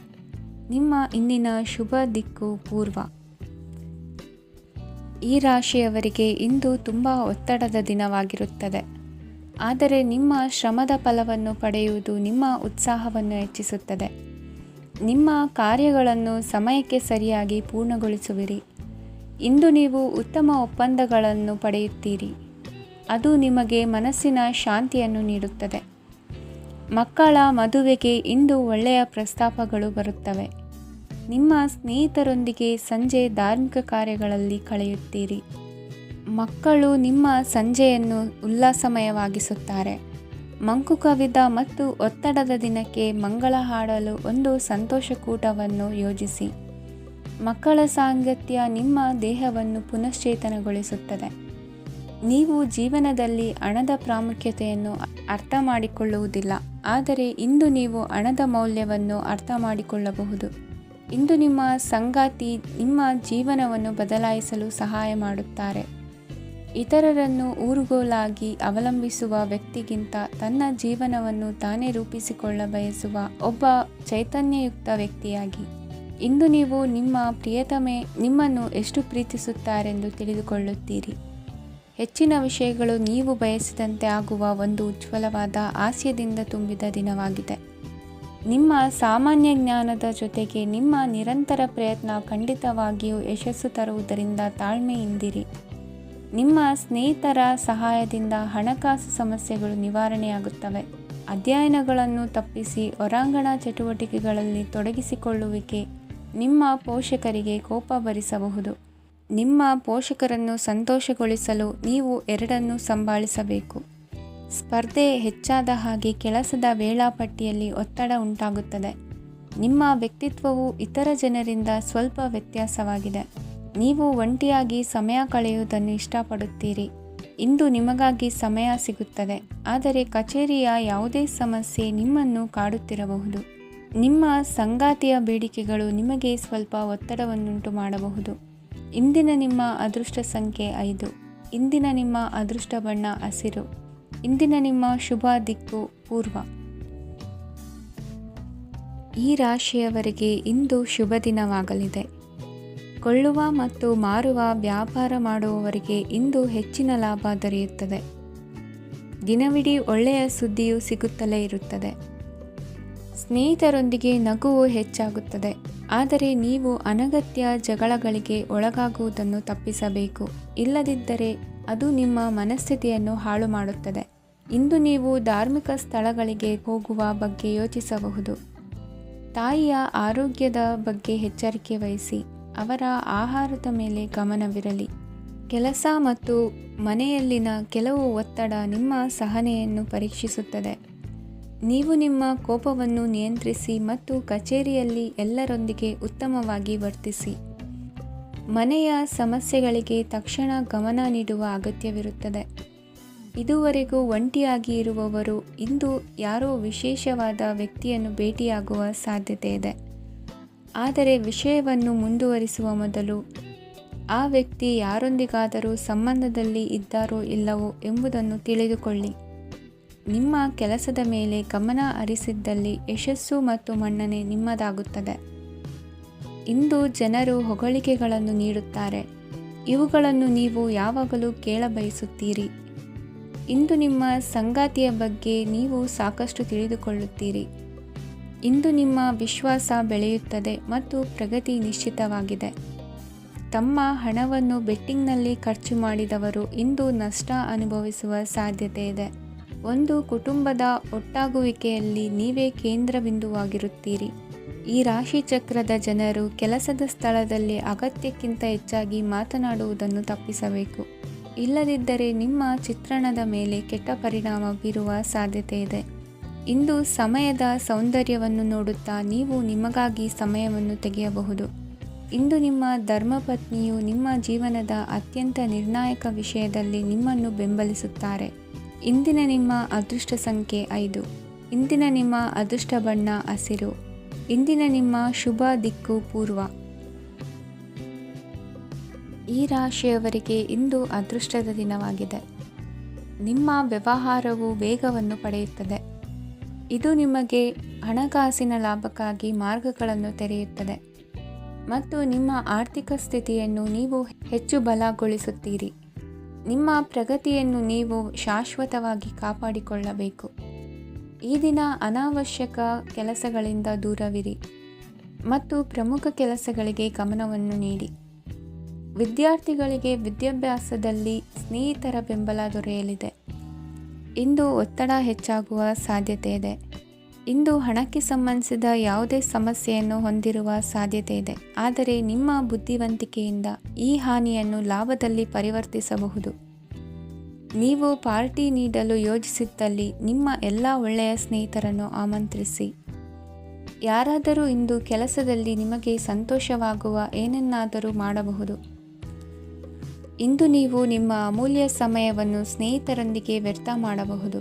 ನಿಮ್ಮ ಇಂದಿನ ಶುಭ ದಿಕ್ಕು ಪೂರ್ವ. ಈ ರಾಶಿಯವರಿಗೆ ಇಂದು ತುಂಬ ಒತ್ತಡದ ದಿನವಾಗಿರುತ್ತದೆ. ಆದರೆ ನಿಮ್ಮ ಶ್ರಮದ ಫಲವನ್ನು ಪಡೆಯುವುದು ನಿಮ್ಮ ಉತ್ಸಾಹವನ್ನು ಹೆಚ್ಚಿಸುತ್ತದೆ. ನಿಮ್ಮ ಕಾರ್ಯಗಳನ್ನು ಸಮಯಕ್ಕೆ ಸರಿಯಾಗಿ ಪೂರ್ಣಗೊಳಿಸುವಿರಿ. ಇಂದು ನೀವು ಉತ್ತಮ ಒಪ್ಪಂದಗಳನ್ನು ಪಡೆಯುತ್ತೀರಿ. ಅದು ನಿಮಗೆ ಮನಸ್ಸಿನ ಶಾಂತಿಯನ್ನು ನೀಡುತ್ತದೆ. ಮಕ್ಕಳ ಮದುವೆಗೆ ಇಂದು ಒಳ್ಳೆಯ ಪ್ರಸ್ತಾಪಗಳು ಬರುತ್ತವೆ. ನಿಮ್ಮ ಸ್ನೇಹಿತರೊಂದಿಗೆ ಸಂಜೆ ಧಾರ್ಮಿಕ ಕಾರ್ಯಗಳಲ್ಲಿ ಕಳೆಯುತ್ತೀರಿ. ಮಕ್ಕಳು ನಿಮ್ಮ ಸಂಜೆಯನ್ನು ಉಲ್ಲಾಸಮಯವಾಗಿಸುತ್ತಾರೆ. ಮಂಕು ಕವಿದ ಮತ್ತು ಒತ್ತಡದ ದಿನಕ್ಕೆ ಮಂಗಳ ಹಾಡಲು ಒಂದು ಸಂತೋಷಕೂಟವನ್ನು ಯೋಜಿಸಿ. ಮಕ್ಕಳ ಸಾಂಗತ್ಯ ನಿಮ್ಮ ದೇಹವನ್ನು ಪುನಶ್ಚೇತನಗೊಳಿಸುತ್ತದೆ. ನೀವು ಜೀವನದಲ್ಲಿ ಹಣದ ಪ್ರಾಮುಖ್ಯತೆಯನ್ನು ಅರ್ಥ ಮಾಡಿಕೊಳ್ಳುವುದಿಲ್ಲ, ಆದರೆ ಇಂದು ನೀವು ಹಣದ ಮೌಲ್ಯವನ್ನು ಅರ್ಥ ಮಾಡಿಕೊಳ್ಳಬಹುದು. ಇಂದು ನಿಮ್ಮ ಸಂಗಾತಿ ನಿಮ್ಮ ಜೀವನವನ್ನು ಬದಲಾಯಿಸಲು ಸಹಾಯ ಮಾಡುತ್ತಾರೆ. ಇತರರನ್ನು ಊರುಗೋಲಾಗಿ ಅವಲಂಬಿಸುವ ವ್ಯಕ್ತಿಗಿಂತ ತನ್ನ ಜೀವನವನ್ನು ತಾನೇ ರೂಪಿಸಿಕೊಳ್ಳ ಬಯಸುವ ಒಬ್ಬ ಚೈತನ್ಯಯುಕ್ತ ವ್ಯಕ್ತಿಯಾಗಿ ಇಂದು ನೀವು ನಿಮ್ಮ ಪ್ರಿಯತಮೆ ನಿಮ್ಮನ್ನು ಎಷ್ಟು ಪ್ರೀತಿಸುತ್ತಾರೆಂದು ತಿಳಿದುಕೊಳ್ಳುತ್ತೀರಿ. ಹೆಚ್ಚಿನ ವಿಷಯಗಳು ನೀವು ಬಯಸಿದಂತೆ ಆಗುವ ಒಂದು ಉಜ್ವಲವಾದ ಹಾಸ್ಯದಿಂದ ತುಂಬಿದ ದಿನವಾಗಿದೆ. ನಿಮ್ಮ ಸಾಮಾನ್ಯ ಜ್ಞಾನದ ಜೊತೆಗೆ ನಿಮ್ಮ ನಿರಂತರ ಪ್ರಯತ್ನ ಖಂಡಿತವಾಗಿಯೂ ಯಶಸ್ಸು ತರುವುದರಿಂದ ತಾಳ್ಮೆಯಿಂದಿರಿ. ನಿಮ್ಮ ಸ್ನೇಹಿತರ ಸಹಾಯದಿಂದ ಹಣಕಾಸು ಸಮಸ್ಯೆಗಳು ನಿವಾರಣೆಯಾಗುತ್ತವೆ. ಅಧ್ಯಯನಗಳನ್ನು ತಪ್ಪಿಸಿ ಹೊರಾಂಗಣ ಚಟುವಟಿಕೆಗಳಲ್ಲಿ ತೊಡಗಿಸಿಕೊಳ್ಳುವಿಕೆ ನಿಮ್ಮ ಪೋಷಕರಿಗೆ ಕೋಪ ಭರಿಸಬಹುದು. ನಿಮ್ಮ ಪೋಷಕರನ್ನು ಸಂತೋಷಗೊಳಿಸಲು ನೀವು ಎರಡನ್ನೂ ಸಂಭಾಳಿಸಬೇಕು. ಸ್ಪರ್ಧೆ ಹೆಚ್ಚಾದ ಹಾಗೆ ಕೆಲಸದ ವೇಳಾಪಟ್ಟಿಯಲ್ಲಿ ಒತ್ತಡ ಉಂಟಾಗುತ್ತದೆ. ನಿಮ್ಮ ವ್ಯಕ್ತಿತ್ವವು ಇತರ ಜನರಿಂದ ಸ್ವಲ್ಪ ವ್ಯತ್ಯಾಸವಾಗಿದೆ. ನೀವು ಒಂಟಿಯಾಗಿ ಸಮಯ ಕಳೆಯುವುದನ್ನು ಇಷ್ಟಪಡುತ್ತೀರಿ. ಇಂದು ನಿಮಗಾಗಿ ಸಮಯ ಸಿಗುತ್ತದೆ, ಆದರೆ ಕಚೇರಿಯ ಯಾವುದೇ ಸಮಸ್ಯೆ ನಿಮ್ಮನ್ನು ಕಾಡುತ್ತಿರಬಹುದು. ನಿಮ್ಮ ಸಂಗಾತಿಯ ಬೇಡಿಕೆಗಳು ನಿಮಗೆ ಸ್ವಲ್ಪ ಒತ್ತಡವನ್ನುಂಟು ಮಾಡಬಹುದು. ಇಂದಿನ ನಿಮ್ಮ ಅದೃಷ್ಟ ಸಂಖ್ಯೆ 5. ಇಂದಿನ ನಿಮ್ಮ ಅದೃಷ್ಟ ಬಣ್ಣ ಹಸಿರು. ಇಂದಿನ ನಿಮ್ಮ ಶುಭ ದಿಕ್ಕು ಪೂರ್ವ. ಈ ರಾಶಿಯವರಿಗೆ ಇಂದು ಶುಭ ದಿನವಾಗಲಿದೆ. ಕೊಳ್ಳುವ ಮತ್ತು ಮಾರುವ ವ್ಯಾಪಾರ ಮಾಡುವವರಿಗೆ ಇಂದು ಹೆಚ್ಚಿನ ಲಾಭ ದೊರೆಯುತ್ತದೆ. ದಿನವಿಡೀ ಒಳ್ಳೆಯ ಸುದ್ದಿಯು ಸಿಗುತ್ತಲೇ ಇರುತ್ತದೆ. ಸ್ನೇಹಿತರೊಂದಿಗೆ ನಗುವು ಹೆಚ್ಚಾಗುತ್ತದೆ, ಆದರೆ ನೀವು ಅನಗತ್ಯ ಜಗಳಗಳಿಗೆ ಒಳಗಾಗುವುದನ್ನು ತಪ್ಪಿಸಬೇಕು. ಇಲ್ಲದಿದ್ದರೆ ಅದು ನಿಮ್ಮ ಮನಸ್ಥಿತಿಯನ್ನು ಹಾಳು ಮಾಡುತ್ತದೆ. ಇಂದು ನೀವು ಧಾರ್ಮಿಕ ಸ್ಥಳಗಳಿಗೆ ಹೋಗುವ ಬಗ್ಗೆ ಯೋಚಿಸಬಹುದು. ತಾಯಿಯ ಆರೋಗ್ಯದ ಬಗ್ಗೆ ಎಚ್ಚರಿಕೆ ವಹಿಸಿ. ಅವರ ಆಹಾರದ ಮೇಲೆ ಗಮನವಿರಲಿ. ಕೆಲಸ ಮತ್ತು ಮನೆಯಲ್ಲಿನ ಕೆಲವು ಒತ್ತಡ ನಿಮ್ಮ ಸಹನೆಯನ್ನು ಪರೀಕ್ಷಿಸುತ್ತದೆ. ನೀವು ನಿಮ್ಮ ಕೋಪವನ್ನು ನಿಯಂತ್ರಿಸಿ ಮತ್ತು ಕಚೇರಿಯಲ್ಲಿ ಎಲ್ಲರೊಂದಿಗೆ ಉತ್ತಮವಾಗಿ ವರ್ತಿಸಿ. ಮನೆಯ ಸಮಸ್ಯೆಗಳಿಗೆ ತಕ್ಷಣ ಗಮನ ನೀಡುವ ಅಗತ್ಯವಿರುತ್ತದೆ. ಇದುವರೆಗೂ ಒಂಟಿಯಾಗಿ ಇರುವವರು ಇಂದು ಯಾರೋ ವಿಶೇಷವಾದ ವ್ಯಕ್ತಿಯನ್ನು ಭೇಟಿಯಾಗುವ ಸಾಧ್ಯತೆ ಇದೆ. ಆದರೆ ವಿಷಯವನ್ನು ಮುಂದುವರಿಸುವ ಮೊದಲು ಆ ವ್ಯಕ್ತಿ ಯಾರೊಂದಿಗಾದರೂ ಸಂಬಂಧದಲ್ಲಿ ಇದ್ದಾರೋ ಇಲ್ಲವೋ ಎಂಬುದನ್ನು ತಿಳಿದುಕೊಳ್ಳಿ. ನಿಮ್ಮ ಕೆಲಸದ ಮೇಲೆ ಗಮನ ಹರಿಸಿದ್ದಲ್ಲಿ ಯಶಸ್ಸು ಮತ್ತು ಮನ್ನಣೆ ನಿಮ್ಮದಾಗುತ್ತದೆ. ಇಂದು ಜನರು ಹೊಗಳಿಕೆಗಳನ್ನು ನೀಡುತ್ತಾರೆ. ಇವುಗಳನ್ನು ನೀವು ಯಾವಾಗಲೂ ಕೇಳಬಯಸುತ್ತೀರಿ. ಇಂದು ನಿಮ್ಮ ಸಂಗಾತಿಯ ಬಗ್ಗೆ ನೀವು ಸಾಕಷ್ಟು ತಿಳಿದುಕೊಳ್ಳುತ್ತೀರಿ. ಇಂದು ನಿಮ್ಮ ವಿಶ್ವಾಸ ಬೆಳೆಯುತ್ತದೆ ಮತ್ತು ಪ್ರಗತಿ ನಿಶ್ಚಿತವಾಗಿದೆ. ತಮ್ಮ ಹಣವನ್ನು ಬೆಟ್ಟಿಂಗ್ನಲ್ಲಿ ಖರ್ಚು ಮಾಡಿದವರು ಇಂದು ನಷ್ಟ ಅನುಭವಿಸುವ ಸಾಧ್ಯತೆ ಇದೆ. ಒಂದು ಕುಟುಂಬದ ಒಟ್ಟಾಗುವಿಕೆಯಲ್ಲಿ ನೀವೇ ಕೇಂದ್ರ ಬಿಂದುವಾಗಿರುತ್ತೀರಿ. ಈ ರಾಶಿಚಕ್ರದ ಜನರು ಕೆಲಸದ ಸ್ಥಳದಲ್ಲಿ ಅಗತ್ಯಕ್ಕಿಂತ ಹೆಚ್ಚಾಗಿ ಮಾತನಾಡುವುದನ್ನು ತಪ್ಪಿಸಬೇಕು. ಇಲ್ಲದಿದ್ದರೆ ನಿಮ್ಮ ಚಿತ್ರಣದ ಮೇಲೆ ಕೆಟ್ಟ ಪರಿಣಾಮ ಬೀರುವ ಸಾಧ್ಯತೆ ಇದೆ. ಇಂದು ಸಮಯದ ಸೌಂದರ್ಯವನ್ನು ನೋಡುತ್ತಾ ನೀವು ನಿಮಗಾಗಿ ಸಮಯವನ್ನು ತೆಗೆಯಬಹುದು. ಇಂದು ನಿಮ್ಮ ಧರ್ಮಪತ್ನಿಯು ನಿಮ್ಮ ಜೀವನದ ಅತ್ಯಂತ ನಿರ್ಣಾಯಕ ವಿಷಯದಲ್ಲಿ ನಿಮ್ಮನ್ನು ಬೆಂಬಲಿಸುತ್ತಾರೆ. ಇಂದಿನ ನಿಮ್ಮ ಅದೃಷ್ಟ ಸಂಖ್ಯೆ 5. ಇಂದಿನ ನಿಮ್ಮ ಅದೃಷ್ಟ ಬಣ್ಣ ಹಸಿರು. ಇಂದಿನ ನಿಮ್ಮ ಶುಭ ದಿಕ್ಕು ಪೂರ್ವ. ಈ ರಾಶಿಯವರಿಗೆ ಇಂದು ಅದೃಷ್ಟದ ದಿನವಾಗಿದೆ. ನಿಮ್ಮ ವ್ಯವಹಾರವು ವೇಗವನ್ನು ಪಡೆಯುತ್ತದೆ. ಇದು ನಿಮಗೆ ಹಣಕಾಸಿನ ಲಾಭಕ್ಕಾಗಿ ಮಾರ್ಗಗಳನ್ನು ತೆರೆಯುತ್ತದೆ ಮತ್ತು ನಿಮ್ಮ ಆರ್ಥಿಕ ಸ್ಥಿತಿಯನ್ನು ನೀವು ಹೆಚ್ಚು ಬಲಗೊಳಿಸುತ್ತೀರಿ. ನಿಮ್ಮ ಪ್ರಗತಿಯನ್ನು ನೀವು ಶಾಶ್ವತವಾಗಿ ಕಾಪಾಡಿಕೊಳ್ಳಬೇಕು. ಈ ದಿನ ಅನಾವಶ್ಯಕ ಕೆಲಸಗಳಿಂದ ದೂರವಿರಿ ಮತ್ತು ಪ್ರಮುಖ ಕೆಲಸಗಳಿಗೆ ಗಮನವನ್ನು ನೀಡಿ. ವಿದ್ಯಾರ್ಥಿಗಳಿಗೆ ವಿದ್ಯಾಭ್ಯಾಸದಲ್ಲಿ ಸ್ನೇಹಿತರ ಬೆಂಬಲ ದೊರೆಯಲಿದೆ. ಇಂದು ಒತ್ತಡ ಹೆಚ್ಚಾಗುವ ಸಾಧ್ಯತೆ ಇದೆ. ಇಂದು ಹಣಕ್ಕೆ ಸಂಬಂಧಿಸಿದ ಯಾವುದೇ ಸಮಸ್ಯೆಯನ್ನು ಹೊಂದಿರುವ ಸಾಧ್ಯತೆ ಇದೆ. ಆದರೆ ನಿಮ್ಮ ಬುದ್ಧಿವಂತಿಕೆಯಿಂದ ಈ ಹಾನಿಯನ್ನು ಲಾಭದಲ್ಲಿ ಪರಿವರ್ತಿಸಬಹುದು. ನೀವು ಪಾರ್ಟಿ ನೀಡಲು ಯೋಜಿಸಿದ್ದಲ್ಲಿ ನಿಮ್ಮ ಎಲ್ಲ ಒಳ್ಳೆಯ ಸ್ನೇಹಿತರನ್ನು ಆಮಂತ್ರಿಸಿ. ಯಾರಾದರೂ ಇಂದು ಕೆಲಸದಲ್ಲಿ ನಿಮಗೆ ಸಂತೋಷವಾಗುವ ಏನನ್ನಾದರೂ ಮಾಡಬಹುದು. ಇಂದು ನೀವು ನಿಮ್ಮ ಅಮೂಲ್ಯ ಸಮಯವನ್ನು ಸ್ನೇಹಿತರೊಂದಿಗೆ ವ್ಯರ್ಥ ಮಾಡಬಹುದು.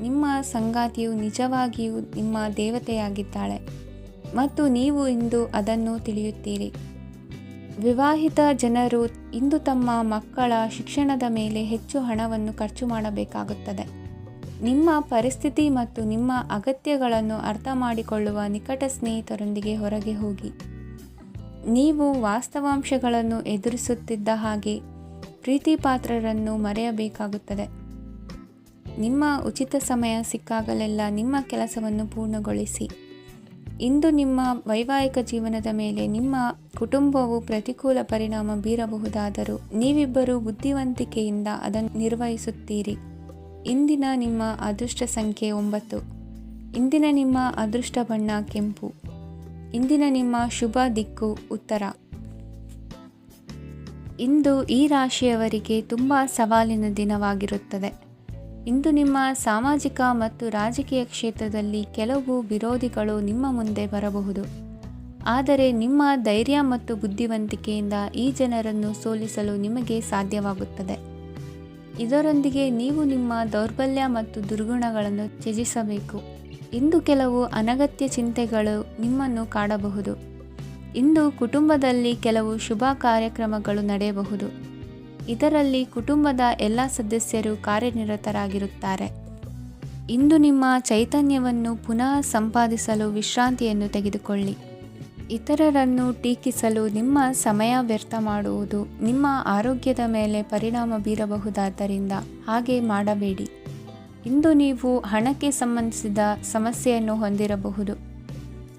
ನಿಮ್ಮ ಸಂಗಾತಿಯು ನಿಜವಾಗಿಯೂ ನಿಮ್ಮ ದೇವತೆಯಾಗಿದ್ದಾಳೆ ಮತ್ತು ನೀವು ಇಂದು ಅದನ್ನು ತಿಳಿಯುತ್ತೀರಿ. ವಿವಾಹಿತ ಜನರು ಇಂದು ತಮ್ಮ ಮಕ್ಕಳ ಶಿಕ್ಷಣದ ಮೇಲೆ ಹೆಚ್ಚು ಹಣವನ್ನು ಖರ್ಚು ಮಾಡಬೇಕಾಗುತ್ತದೆ. ನಿಮ್ಮ ಪರಿಸ್ಥಿತಿ ಮತ್ತು ನಿಮ್ಮ ಅಗತ್ಯಗಳನ್ನು ಅರ್ಥ ಮಾಡಿಕೊಳ್ಳುವ ನಿಕಟ ಸ್ನೇಹಿತರೊಂದಿಗೆ ಹೊರಗೆ ಹೋಗಿ. ನೀವು ವಾಸ್ತವಾಂಶಗಳನ್ನು ಎದುರಿಸುತ್ತಿದ್ದ ಹಾಗೆ ಪ್ರೀತಿಪಾತ್ರರನ್ನು ಮರೆಯಬೇಕಾಗುತ್ತದೆ. ನಿಮ್ಮ ಉಚಿತ ಸಮಯ ಸಿಕ್ಕಾಗಲೆಲ್ಲ ನಿಮ್ಮ ಕೆಲಸವನ್ನು ಪೂರ್ಣಗೊಳಿಸಿ. ಇಂದು ನಿಮ್ಮ ವೈವಾಹಿಕ ಜೀವನದ ಮೇಲೆ ನಿಮ್ಮ ಕುಟುಂಬವು ಪ್ರತಿಕೂಲ ಪರಿಣಾಮ ಬೀರಬಹುದಾದರೂ ನೀವಿಬ್ಬರು ಬುದ್ಧಿವಂತಿಕೆಯಿಂದ ಅದನ್ನು ನಿರ್ವಹಿಸುತ್ತೀರಿ. ಇಂದಿನ ನಿಮ್ಮ ಅದೃಷ್ಟ ಸಂಖ್ಯೆ 9. ಇಂದಿನ ನಿಮ್ಮ ಅದೃಷ್ಟ ಬಣ್ಣ ಕೆಂಪು. ಇಂದಿನ ನಿಮ್ಮ ಶುಭ ದಿಕ್ಕು ಉತ್ತರ. ಇಂದು ಈ ರಾಶಿಯವರಿಗೆ ತುಂಬ ಸವಾಲಿನ ದಿನವಾಗಿರುತ್ತದೆ. ಇಂದು ನಿಮ್ಮ ಸಾಮಾಜಿಕ ಮತ್ತು ರಾಜಕೀಯ ಕ್ಷೇತ್ರದಲ್ಲಿ ಕೆಲವು ವಿರೋಧಿಗಳು ನಿಮ್ಮ ಮುಂದೆ ಬರಬಹುದು. ಆದರೆ ನಿಮ್ಮ ಧೈರ್ಯ ಮತ್ತು ಬುದ್ಧಿವಂತಿಕೆಯಿಂದ ಈ ಜನರನ್ನು ಸೋಲಿಸಲು ನಿಮಗೆ ಸಾಧ್ಯವಾಗುತ್ತದೆ. ಇದರೊಂದಿಗೆ ನೀವು ನಿಮ್ಮ ದೌರ್ಬಲ್ಯ ಮತ್ತು ದುರ್ಗುಣಗಳನ್ನು ತ್ಯಜಿಸಬೇಕು. ಇಂದು ಕೆಲವು ಅನಗತ್ಯ ಚಿಂತೆಗಳು ನಿಮ್ಮನ್ನು ಕಾಡಬಹುದು. ಇಂದು ಕುಟುಂಬದಲ್ಲಿ ಕೆಲವು ಶುಭ ಕಾರ್ಯಕ್ರಮಗಳು ನಡೆಯಬಹುದು. ಇದರಲ್ಲಿ ಕುಟುಂಬದ ಎಲ್ಲ ಸದಸ್ಯರು ಕಾರ್ಯನಿರತರಾಗಿರುತ್ತಾರೆ. ಇಂದು ನಿಮ್ಮ ಚೈತನ್ಯವನ್ನು ಪುನಃ ಸಂಪಾದಿಸಲು ವಿಶ್ರಾಂತಿಯನ್ನು ತೆಗೆದುಕೊಳ್ಳಿ. ಇತರರನ್ನು ಟೀಕಿಸಲು ನಿಮ್ಮ ಸಮಯ ವ್ಯರ್ಥ ಮಾಡುವುದು ನಿಮ್ಮ ಆರೋಗ್ಯದ ಮೇಲೆ ಪರಿಣಾಮ ಬೀರಬಹುದಾದ್ದರಿಂದ ಹಾಗೆ ಮಾಡಬೇಡಿ. ಇಂದು ನೀವು ಹಣಕ್ಕೆ ಸಂಬಂಧಿಸಿದ ಸಮಸ್ಯೆಯನ್ನು ಹೊಂದಿರಬಹುದು.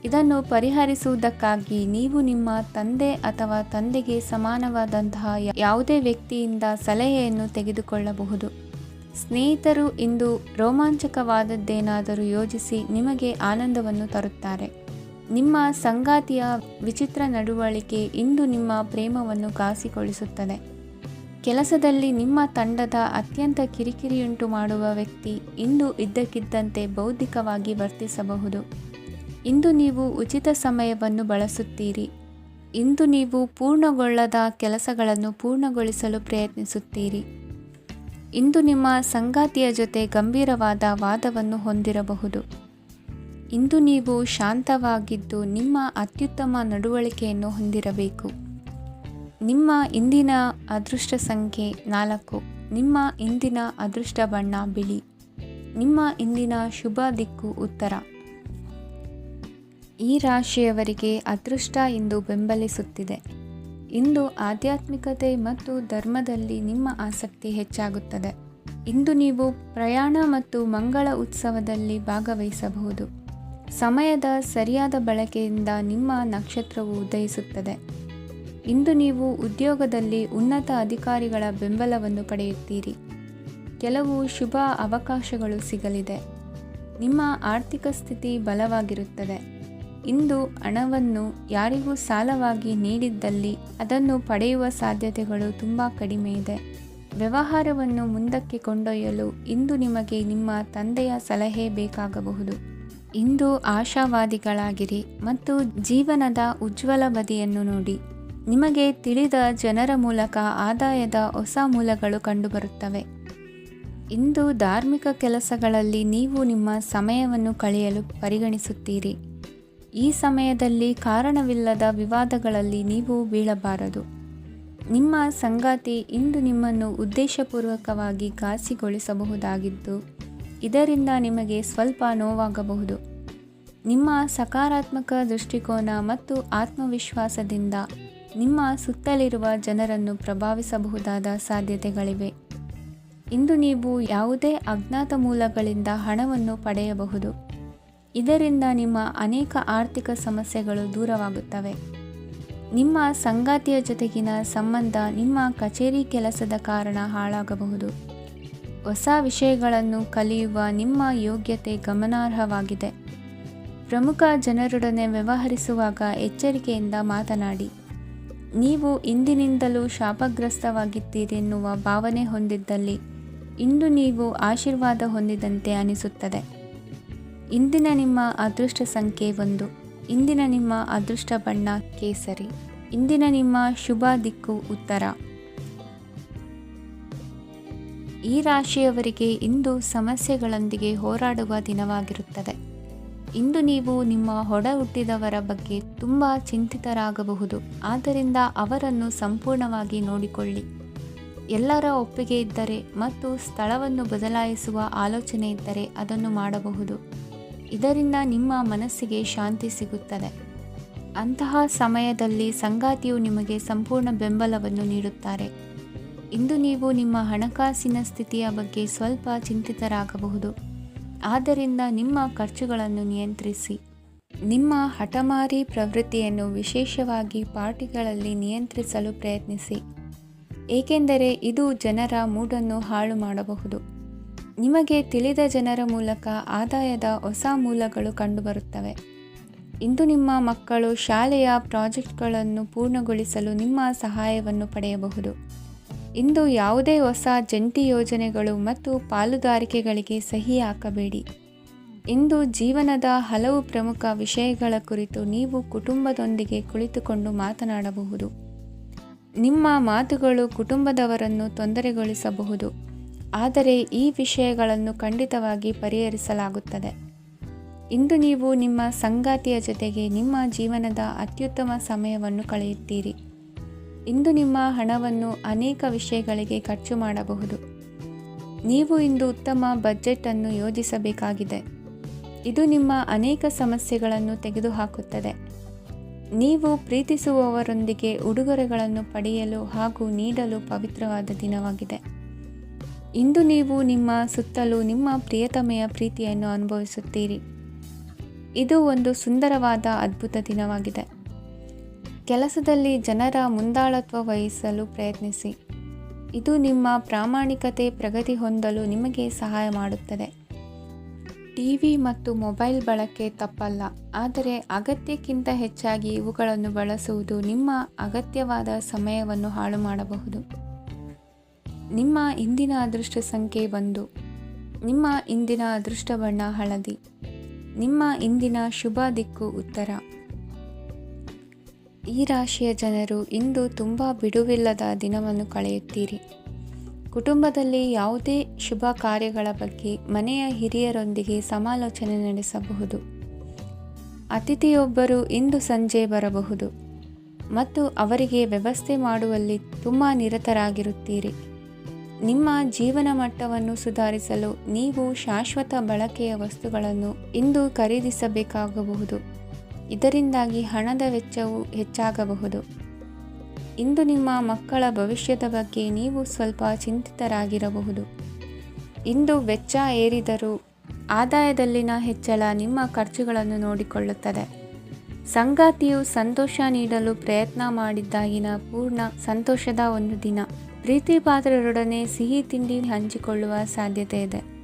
ಇದನ್ನು ಪರಿಹರಿಸುವುದಕ್ಕಾಗಿ ನೀವು ನಿಮ್ಮ ತಂದೆ ಅಥವಾ ತಂದೆಗೆ ಸಮಾನವಾದಂತಹ ಯಾವುದೇ ವ್ಯಕ್ತಿಯಿಂದ ಸಲಹೆಯನ್ನು ತೆಗೆದುಕೊಳ್ಳಬಹುದು. ಸ್ನೇಹಿತರು ಇಂದು ರೋಮಾಂಚಕವಾದದ್ದೇನಾದರೂ ಯೋಜಿಸಿ ನಿಮಗೆ ಆನಂದವನ್ನು ತರುತ್ತಾರೆ. ನಿಮ್ಮ ಸಂಗಾತಿಯ ವಿಚಿತ್ರ ನಡವಳಿಕೆ ಇಂದು ನಿಮ್ಮ ಪ್ರೇಮವನ್ನು ಘಾಸಿಗೊಳಿಸುತ್ತದೆ. ಕೆಲಸದಲ್ಲಿ ನಿಮ್ಮ ತಂಡದ ಅತ್ಯಂತ ಕಿರಿಕಿರಿಯುಂಟು ಮಾಡುವ ವ್ಯಕ್ತಿ ಇಂದು ಇದ್ದಕ್ಕಿದ್ದಂತೆ ಬೌದ್ಧಿಕವಾಗಿ ವರ್ತಿಸಬಹುದು. ಇಂದು ನೀವು ಉಚಿತ ಸಮಯವನ್ನು ಬಳಸುತ್ತೀರಿ. ಇಂದು ನೀವು ಪೂರ್ಣಗೊಳ್ಳದ ಕೆಲಸಗಳನ್ನು ಪೂರ್ಣಗೊಳಿಸಲು ಪ್ರಯತ್ನಿಸುತ್ತೀರಿ. ಇಂದು ನಿಮ್ಮ ಸಂಗಾತಿಯ ಜೊತೆ ಗಂಭೀರವಾದ ವಾದವನ್ನು ಹೊಂದಿರಬಹುದು. ಇಂದು ನೀವು ಶಾಂತವಾಗಿದ್ದು ನಿಮ್ಮ ಅತ್ಯುತ್ತಮ ನಡವಳಿಕೆಯನ್ನು ಹೊಂದಿರಬೇಕು. ನಿಮ್ಮ ಇಂದಿನ ಅದೃಷ್ಟ ಸಂಖ್ಯೆ 4. ನಿಮ್ಮ ಇಂದಿನ ಅದೃಷ್ಟ ಬಣ್ಣ ಬಿಳಿ. ನಿಮ್ಮ ಇಂದಿನ ಶುಭ ದಿಕ್ಕು ಉತ್ತರ. ಈ ರಾಶಿಯವರಿಗೆ ಅದೃಷ್ಟ ಇಂದು ಬೆಂಬಲಿಸುತ್ತಿದೆ. ಇಂದು ಆಧ್ಯಾತ್ಮಿಕತೆ ಮತ್ತು ಧರ್ಮದಲ್ಲಿ ನಿಮ್ಮ ಆಸಕ್ತಿ ಹೆಚ್ಚಾಗುತ್ತದೆ. ಇಂದು ನೀವು ಪ್ರಯಾಣ ಮತ್ತು ಮಂಗಳ ಉತ್ಸವದಲ್ಲಿ ಭಾಗವಹಿಸಬಹುದು. ಸಮಯದ ಸರಿಯಾದ ಬಳಕೆಯಿಂದ ನಿಮ್ಮ ನಕ್ಷತ್ರವು ಉದಯಿಸುತ್ತದೆ. ಇಂದು ನೀವು ಉದ್ಯೋಗದಲ್ಲಿ ಉನ್ನತ ಅಧಿಕಾರಿಗಳ ಬೆಂಬಲವನ್ನು ಪಡೆಯುತ್ತೀರಿ. ಕೆಲವು ಶುಭ ಅವಕಾಶಗಳು ಸಿಗಲಿದೆ. ನಿಮ್ಮ ಆರ್ಥಿಕ ಸ್ಥಿತಿ ಬಲವಾಗಿರುತ್ತದೆ. ಇಂದು ಹಣವನ್ನು ಯಾರಿಗೂ ಸಾಲವಾಗಿ ನೀಡಿದ್ದಲ್ಲಿ ಅದನ್ನು ಪಡೆಯುವ ಸಾಧ್ಯತೆಗಳು ತುಂಬ ಕಡಿಮೆ ಇದೆ. ವ್ಯವಹಾರವನ್ನು ಮುಂದಕ್ಕೆ ಕೊಂಡೊಯ್ಯಲು ಇಂದು ನಿಮಗೆ ನಿಮ್ಮ ತಂದೆಯ ಸಲಹೆ ಬೇಕಾಗಬಹುದು. ಇಂದು ಆಶಾವಾದಿಗಳಾಗಿರಿ ಮತ್ತು ಜೀವನದ ಉಜ್ವಲ ಬದಿಯನ್ನು ನೋಡಿ. ನಿಮಗೆ ತಿಳಿದ ಜನರ ಮೂಲಕ ಆದಾಯದ ಹೊಸ ಮೂಲಗಳು ಕಂಡುಬರುತ್ತವೆ. ಇಂದು ಧಾರ್ಮಿಕ ಕೆಲಸಗಳಲ್ಲಿ ನೀವು ನಿಮ್ಮ ಸಮಯವನ್ನು ಕಳೆಯಲು ಪರಿಗಣಿಸುತ್ತೀರಿ. ಈ ಸಮಯದಲ್ಲಿ ಕಾರಣವಿಲ್ಲದ ವಿವಾದಗಳಲ್ಲಿ ನೀವು ಬೀಳಬಾರದು. ನಿಮ್ಮ ಸಂಗಾತಿ ಇಂದು ನಿಮ್ಮನ್ನು ಉದ್ದೇಶಪೂರ್ವಕವಾಗಿ ಘಾಸಿಗೊಳಿಸಬಹುದಾಗಿದ್ದು, ಇದರಿಂದ ನಿಮಗೆ ಸ್ವಲ್ಪ ನೋವಾಗಬಹುದು. ನಿಮ್ಮ ಸಕಾರಾತ್ಮಕ ದೃಷ್ಟಿಕೋನ ಮತ್ತು ಆತ್ಮವಿಶ್ವಾಸದಿಂದ ನಿಮ್ಮ ಸುತ್ತಲಿರುವ ಜನರನ್ನು ಪ್ರಭಾವಿಸಬಹುದಾದ ಸಾಧ್ಯತೆಗಳಿವೆ. ಇಂದು ನೀವು ಯಾವುದೇ ಅಜ್ಞಾತ ಮೂಲಗಳಿಂದ ಹಣವನ್ನು ಪಡೆಯಬಹುದು. ಇದರಿಂದ ನಿಮ್ಮ ಅನೇಕ ಆರ್ಥಿಕ ಸಮಸ್ಯೆಗಳು ದೂರವಾಗುತ್ತವೆ. ನಿಮ್ಮ ಸಂಗಾತಿಯ ಜೊತೆಗಿನ ಸಂಬಂಧ ನಿಮ್ಮ ಕಚೇರಿ ಕೆಲಸದ ಕಾರಣ ಹಾಳಾಗಬಹುದು. ಹೊಸ ವಿಷಯಗಳನ್ನು ಕಲಿಯುವ ನಿಮ್ಮ ಯೋಗ್ಯತೆ ಗಮನಾರ್ಹವಾಗಿದೆ. ಪ್ರಮುಖ ಜನರೊಡನೆ ವ್ಯವಹರಿಸುವಾಗ ಎಚ್ಚರಿಕೆಯಿಂದ ಮಾತನಾಡಿ. ನೀವು ಇಂದಿನಿಂದಲೂ ಶಾಪಗ್ರಸ್ತವಾಗಿದ್ದೀರೆನ್ನುವ ಭಾವನೆ ಹೊಂದಿದ್ದಲ್ಲಿ ಇಂದು ನೀವು ಆಶೀರ್ವಾದ ಹೊಂದಿದಂತೆ ಅನಿಸುತ್ತದೆ. ಇಂದಿನ ನಿಮ್ಮ ಅದೃಷ್ಟ ಸಂಖ್ಯೆ 1. ಇಂದಿನ ನಿಮ್ಮ ಅದೃಷ್ಟ ಬಣ್ಣ ಕೇಸರಿ. ಇಂದಿನ ನಿಮ್ಮ ಶುಭ ದಿಕ್ಕು ಉತ್ತರ. ಈ ರಾಶಿಯವರಿಗೆ ಇಂದು ಸಮಸ್ಯೆಗಳೊಂದಿಗೆ ಹೋರಾಡುವ ದಿನವಾಗಿರುತ್ತದೆ. ಇಂದು ನೀವು ನಿಮ್ಮ ಒಡ ಹುಟ್ಟಿದವರ ಬಗ್ಗೆ ತುಂಬ ಚಿಂತಿತರಾಗಬಹುದು. ಆದ್ದರಿಂದ ಅವರನ್ನು ಸಂಪೂರ್ಣವಾಗಿ ನೋಡಿಕೊಳ್ಳಿ. ಎಲ್ಲರ ಒಪ್ಪಿಗೆ ಇದ್ದರೆ ಮತ್ತು ಸ್ಥಳವನ್ನು ಬದಲಾಯಿಸುವ ಆಲೋಚನೆ ಇದ್ದರೆ ಅದನ್ನು ಮಾಡಬಹುದು. ಇದರಿಂದ ನಿಮ್ಮ ಮನಸ್ಸಿಗೆ ಶಾಂತಿ ಸಿಗುತ್ತದೆ. ಅಂತಹ ಸಮಯದಲ್ಲಿ ಸಂಗಾತಿಯು ನಿಮಗೆ ಸಂಪೂರ್ಣ ಬೆಂಬಲವನ್ನು ನೀಡುತ್ತಾರೆ. ಇಂದು ನೀವು ನಿಮ್ಮ ಹಣಕಾಸಿನ ಸ್ಥಿತಿಯ ಬಗ್ಗೆ ಸ್ವಲ್ಪ ಚಿಂತಿತರಾಗಬಹುದು. ಆದ್ದರಿಂದ ನಿಮ್ಮ ಖರ್ಚುಗಳನ್ನು ನಿಯಂತ್ರಿಸಿ. ನಿಮ್ಮ ಹಠಮಾರಿ ಪ್ರವೃತ್ತಿಯನ್ನು ವಿಶೇಷವಾಗಿ ಪಾರ್ಟಿಗಳಲ್ಲಿ ನಿಯಂತ್ರಿಸಲು ಪ್ರಯತ್ನಿಸಿ, ಏಕೆಂದರೆ ಇದು ಜನರ ಮೂಡನ್ನು ಹಾಳು ಮಾಡಬಹುದು. ನಿಮಗೆ ತಿಳಿದ ಜನರ ಮೂಲಕ ಆದಾಯದ ಹೊಸ ಮೂಲಗಳು ಕಂಡುಬರುತ್ತವೆ. ಇಂದು ನಿಮ್ಮ ಮಕ್ಕಳು ಶಾಲೆಯ ಪ್ರಾಜೆಕ್ಟ್ಗಳನ್ನು ಪೂರ್ಣಗೊಳಿಸಲು ನಿಮ್ಮ ಸಹಾಯವನ್ನು ಪಡೆಯಬಹುದು. ಇಂದು ಯಾವುದೇ ಹೊಸ ಜಂಟಿ ಯೋಜನೆಗಳು ಮತ್ತು ಪಾಲುದಾರಿಕೆಗಳಿಗೆ ಸಹಿ ಹಾಕಬೇಡಿ. ಇಂದು ಜೀವನದ ಹಲವು ಪ್ರಮುಖ ವಿಷಯಗಳ ಕುರಿತು ನೀವು ಕುಟುಂಬದೊಂದಿಗೆ ಕುಳಿತುಕೊಂಡು ಮಾತನಾಡಬಹುದು. ನಿಮ್ಮ ಮಾತುಗಳು ಕುಟುಂಬದವರನ್ನು ತೊಂದರೆಗೊಳಿಸಬಹುದು, ಆದರೆ ಈ ವಿಷಯಗಳನ್ನು ಖಂಡಿತವಾಗಿ ಪರಿಹರಿಸಲಾಗುತ್ತದೆ. ಇಂದು ನೀವು ನಿಮ್ಮ ಸಂಗಾತಿಯ ಜೊತೆಗೆ ನಿಮ್ಮ ಜೀವನದ ಅತ್ಯುತ್ತಮ ಸಮಯವನ್ನು ಕಳೆಯುತ್ತೀರಿ. ಇಂದು ನಿಮ್ಮ ಹಣವನ್ನು ಅನೇಕ ವಿಷಯಗಳಿಗೆ ಖರ್ಚು ಮಾಡಬಹುದು. ನೀವು ಇಂದು ಉತ್ತಮ ಬಜೆಟ್ ಅನ್ನು ಯೋಜಿಸಬೇಕಾಗಿದೆ. ಇದು ನಿಮ್ಮ ಅನೇಕ ಸಮಸ್ಯೆಗಳನ್ನು ತೆಗೆದುಹಾಕುತ್ತದೆ. ನೀವು ಪ್ರೀತಿಸುವವರೊಂದಿಗೆ ಉಡುಗೊರೆಗಳನ್ನು ಪಡೆಯಲು ಹಾಗೂ ನೀಡಲು ಪವಿತ್ರವಾದ ದಿನವಾಗಿದೆ. ಇಂದು ನೀವು ನಿಮ್ಮ ಸುತ್ತಲೂ ನಿಮ್ಮ ಪ್ರಿಯತಮೆಯ ಪ್ರೀತಿಯನ್ನು ಅನುಭವಿಸುತ್ತೀರಿ. ಇದು ಒಂದು ಸುಂದರವಾದ ಅದ್ಭುತ ದಿನವಾಗಿದೆ. ಕೆಲಸದಲ್ಲಿ ಜನರ ಮುಂದಾಳತ್ವ ವಹಿಸಲು ಪ್ರಯತ್ನಿಸಿ. ಇದು ನಿಮ್ಮ ಪ್ರಾಮಾಣಿಕತೆ ಪ್ರಗತಿ ಹೊಂದಲು ನಿಮಗೆ ಸಹಾಯ ಮಾಡುತ್ತದೆ. ಟಿವಿ ಮತ್ತು ಮೊಬೈಲ್ ಬಳಕೆ ತಪ್ಪಲ್ಲ, ಆದರೆ ಅಗತ್ಯಕ್ಕಿಂತ ಹೆಚ್ಚಾಗಿ ಇವುಗಳನ್ನು ಬಳಸುವುದು ನಿಮ್ಮ ಅಗತ್ಯವಾದ ಸಮಯವನ್ನು ಹಾಳು ಮಾಡಬಹುದು. ನಿಮ್ಮ ಇಂದಿನ ಅದೃಷ್ಟ ಸಂಖ್ಯೆ 1. ನಿಮ್ಮ ಇಂದಿನ ಅದೃಷ್ಟ ಬಣ್ಣ ಹಳದಿ. ನಿಮ್ಮ ಇಂದಿನ ಶುಭ ದಿಕ್ಕು ಉತ್ತರ. ಈ ರಾಶಿಯ ಜನರು ಇಂದು ತುಂಬ ಬಿಡುವಿಲ್ಲದ ದಿನವನ್ನು ಕಳೆಯುತ್ತೀರಿ. ಕುಟುಂಬದಲ್ಲಿ ಯಾವುದೇ ಶುಭ ಕಾರ್ಯಗಳ ಬಗ್ಗೆ ಮನೆಯ ಹಿರಿಯರೊಂದಿಗೆ ಸಮಾಲೋಚನೆ ನಡೆಸಬಹುದು. ಅತಿಥಿಯೊಬ್ಬರು ಇಂದು ಸಂಜೆ ಬರಬಹುದು ಮತ್ತು ಅವರಿಗೆ ವ್ಯವಸ್ಥೆ ಮಾಡುವಲ್ಲಿ ತುಂಬ ನಿರತರಾಗಿರುತ್ತೀರಿ. ನಿಮ್ಮ ಜೀವನ ಮಟ್ಟವನ್ನು ಸುಧಾರಿಸಲು ನೀವು ಶಾಶ್ವತ ಬಳಕೆಯ ವಸ್ತುಗಳನ್ನು ಇಂದು ಖರೀದಿಸಬೇಕಾಗಬಹುದು. ಇದರಿಂದಾಗಿ ಹಣದ ವೆಚ್ಚವು ಹೆಚ್ಚಾಗಬಹುದು. ಇಂದು ನಿಮ್ಮ ಮಕ್ಕಳ ಭವಿಷ್ಯದ ಬಗ್ಗೆ ನೀವು ಸ್ವಲ್ಪ ಚಿಂತಿತರಾಗಿರಬಹುದು. ಇಂದು ವೆಚ್ಚ ಏರಿದರೂ ಆದಾಯದಲ್ಲಿನ ಹೆಚ್ಚಳ ನಿಮ್ಮ ಖರ್ಚುಗಳನ್ನು ನೋಡಿಕೊಳ್ಳುತ್ತದೆ. ಸಂಗಾತಿಯು ಸಂತೋಷ ನೀಡಲು ಪ್ರಯತ್ನ ಮಾಡಿದ್ದಾಗಿನ ಪೂರ್ಣ ಸಂತೋಷದ ಒಂದು ದಿನ. ಪ್ರೀತಿ ಪಾತ್ರರೊಡನೆ ಸಿಹಿ ತಿಂಡಿ ಹಂಚಿಕೊಳ್ಳುವ ಸಾಧ್ಯತೆ ಇದೆ.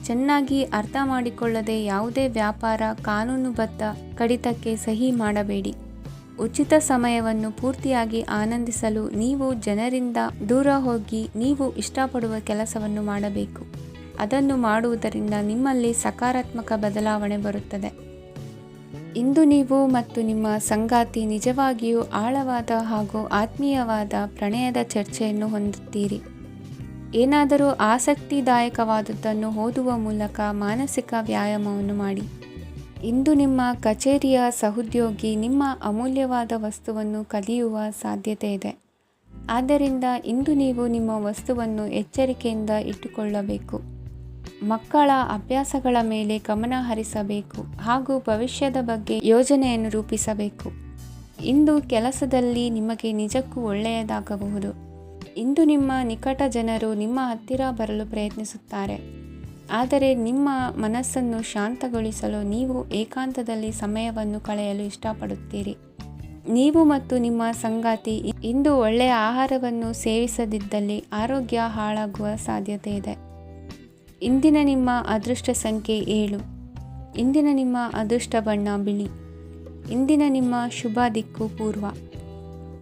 ಚೆನ್ನಾಗಿ ಅರ್ಥ ಮಾಡಿಕೊಳ್ಳದೆ ಯಾವುದೇ ವ್ಯಾಪಾರ ಕಾನೂನುಬದ್ಧ ಕಡಿತಕ್ಕೆ ಸಹಿ ಮಾಡಬೇಡಿ. ಉಚಿತ ಸಮಯವನ್ನು ಪೂರ್ತಿಯಾಗಿ ಆನಂದಿಸಲು ನೀವು ಜನರಿಂದ ದೂರ ಹೋಗಿ ನೀವು ಇಷ್ಟಪಡುವ ಕೆಲಸವನ್ನು ಮಾಡಬೇಕು. ಅದನ್ನು ಮಾಡುವುದರಿಂದ ನಿಮ್ಮಲ್ಲಿ ಸಕಾರಾತ್ಮಕ ಬದಲಾವಣೆ ಬರುತ್ತದೆ. ಇಂದು ನೀವು ಮತ್ತು ನಿಮ್ಮ ಸಂಗಾತಿ ನಿಜವಾಗಿಯೂ ಆಳವಾದ ಹಾಗೂ ಆತ್ಮೀಯವಾದ ಪ್ರಣಯದ ಚರ್ಚೆಯನ್ನು ಹೊಂದುತ್ತೀರಿ. ಏನಾದರೂ ಆಸಕ್ತಿದಾಯಕವಾದದ್ದನ್ನು ಓದುವ ಮೂಲಕ ಮಾನಸಿಕ ವ್ಯಾಯಾಮವನ್ನು ಮಾಡಿ. ಇಂದು ನಿಮ್ಮ ಕಚೇರಿಯ ಸಹೋದ್ಯೋಗಿ ನಿಮ್ಮ ಅಮೂಲ್ಯವಾದ ವಸ್ತುವನ್ನು ಕದಿಯುವ ಸಾಧ್ಯತೆ ಇದೆ. ಆದ್ದರಿಂದ ಇಂದು ನೀವು ನಿಮ್ಮ ವಸ್ತುವನ್ನು ಎಚ್ಚರಿಕೆಯಿಂದ ಇಟ್ಟುಕೊಳ್ಳಬೇಕು. ಮಕ್ಕಳ ಅಭ್ಯಾಸಗಳ ಮೇಲೆ ಗಮನ ಹರಿಸಬೇಕು ಹಾಗೂ ಭವಿಷ್ಯದ ಬಗ್ಗೆ ಯೋಜನೆಯನ್ನು ರೂಪಿಸಬೇಕು. ಇಂದು ಕೆಲಸದಲ್ಲಿ ನಿಮಗೆ ನಿಜಕ್ಕೂ ಒಳ್ಳೆಯದಾಗಬಹುದು. ಇಂದು ನಿಮ್ಮ ನಿಕಟ ಜನರು ನಿಮ್ಮ ಹತ್ತಿರ ಬರಲು ಪ್ರಯತ್ನಿಸುತ್ತಾರೆ. ಆದರೆ ನಿಮ್ಮ ಮನಸ್ಸನ್ನು ಶಾಂತಗೊಳಿಸಲು ನೀವು ಏಕಾಂತದಲ್ಲಿ ಸಮಯವನ್ನು ಕಳೆಯಲು ಇಷ್ಟಪಡುತ್ತೀರಿ. ನೀವು ಮತ್ತು ನಿಮ್ಮ ಸಂಗಾತಿ ಇಂದು ಒಳ್ಳೆಯ ಆಹಾರವನ್ನು ಸೇವಿಸದಿದ್ದಲ್ಲಿ ಆರೋಗ್ಯ ಹಾಳಾಗುವ ಸಾಧ್ಯತೆ ಇದೆ. ಇಂದಿನ ನಿಮ್ಮ ಅದೃಷ್ಟ ಸಂಖ್ಯೆ 7. ಇಂದಿನ ನಿಮ್ಮ ಅದೃಷ್ಟ ಬಣ್ಣ ಬಿಳಿ. ಇಂದಿನ ನಿಮ್ಮ ಶುಭ ದಿಕ್ಕು ಪೂರ್ವ.